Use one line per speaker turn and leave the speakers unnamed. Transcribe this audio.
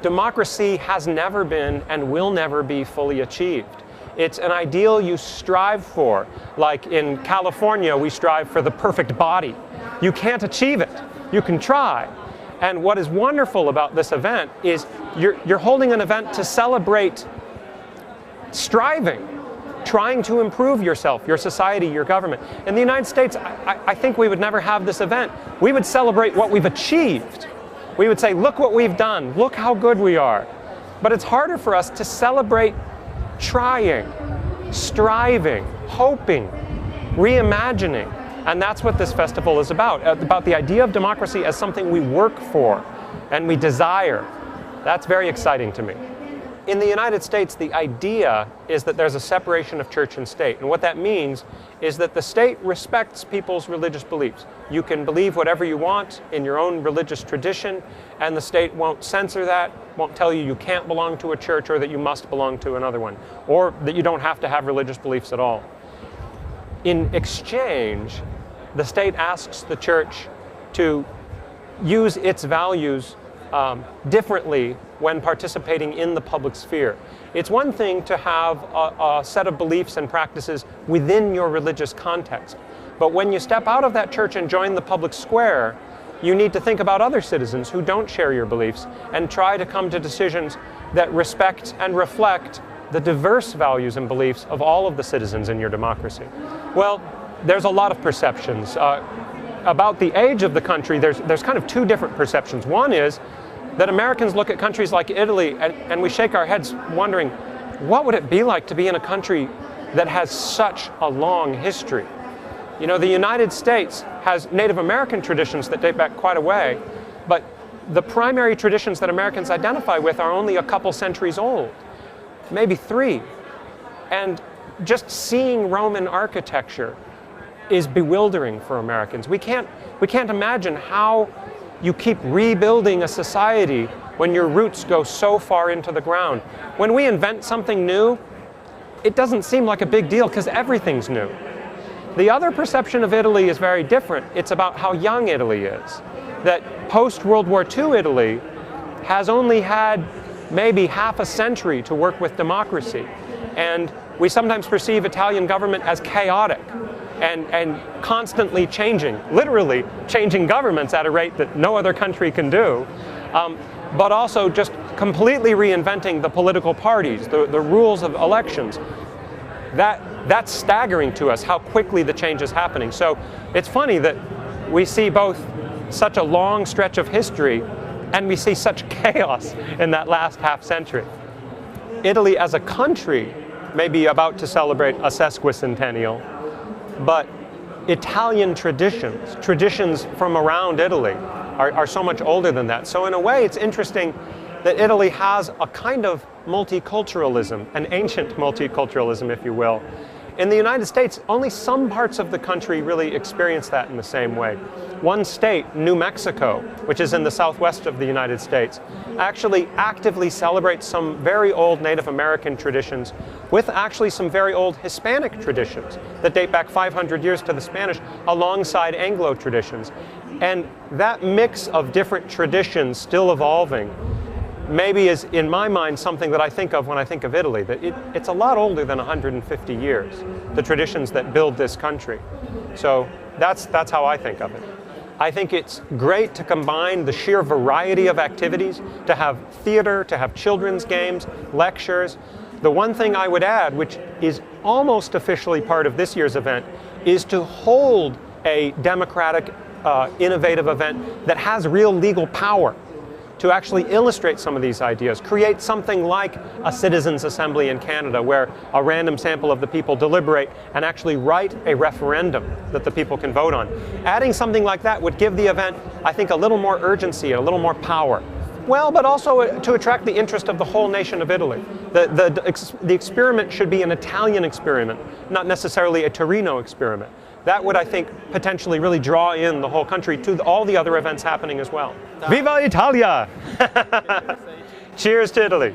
Democracy has never been and will never be fully achieved. It's an ideal you strive for. Like in California, we strive for the perfect body. You can't achieve it. You can try. And what is wonderful about this event is you're holding an event to celebrate striving, trying to improve yourself, your society, your government. In the United States, I think we would never have this event. We would celebrate what we've achieved. We would say, look what we've done, look how good we are. But it's harder for us to celebrate trying, striving, hoping, reimagining. And that's what this festival is about the idea of democracy as something we work for and we desire. That's very exciting to me. In the United States, the idea is that there's a separation of church and state. And what that means is that the state respects people's religious beliefs. You can believe whatever you want in your own religious tradition, and the state won't censor that, won't tell you you can't belong to a church or that you must belong to another one, or that you don't have to have religious beliefs at all. In exchange, the state asks the church to use its values differently when participating in the public sphere. It's one thing to have a set of beliefs and practices within your religious context, but when you step out of that church and join the public square, you need to think about other citizens who don't share your beliefs and try to come to decisions that respect and reflect the diverse values and beliefs of all of the citizens in your democracy. Well, there's a lot of perceptions. About the age of the country, there's kind of two different perceptions. One is that Americans look at countries like Italy and we shake our heads wondering, what would it be like to be in a country that has such a long history? You know, the United States has Native American traditions that date back quite a way, but the primary traditions that Americans identify with are only a couple centuries old, maybe 3. And just seeing Roman architecture is bewildering for Americans. We can't imagine how you keep rebuilding a society when your roots go so far into the ground. When we invent something new, it doesn't seem like a big deal because everything's new. The other perception of Italy is very different. It's about how young Italy is. That post-World War II Italy has only had maybe half a century to work with democracy. And we sometimes perceive Italian government as chaotic and constantly changing, literally changing governments at a rate that no other country can do, but also just completely reinventing the political parties, the rules of elections. That's staggering to us, how quickly the change is happening. So it's funny that we see both such a long stretch of history and we see such chaos in that last half century. Italy as a country may be about to celebrate a sesquicentennial, but Italian traditions from around Italy are so much older than that. So in a way, it's interesting that Italy has a kind of multiculturalism, an ancient multiculturalism, if you will. In the United States, only some parts of the country really experience that in the same way. One state, New Mexico, which is in the southwest of the United States, actually actively celebrates some very old Native American traditions with actually some very old Hispanic traditions that date back 500 years to the Spanish alongside Anglo traditions. And that mix of different traditions still evolving maybe is, in my mind, something that I think of when I think of Italy, that it's a lot older than 150 years, the traditions that build this country. So that's how I think of it. I think it's great to combine the sheer variety of activities, to have theater, to have children's games, lectures. The one thing I would add, which is almost officially part of this year's event, is to hold a democratic, innovative event that has real legal power to actually illustrate some of these ideas, create something like a citizens' assembly in Canada where a random sample of the people deliberate and actually write a referendum that the people can vote on. Adding something like that would give the event, I think, a little more urgency, a little more power. Well, but also to attract the interest of the whole nation of Italy. The experiment should be an Italian experiment, not necessarily a Torino experiment. That would, I think, potentially really draw in the whole country to all the other events happening as well. Viva Italia! Cheers to Italy!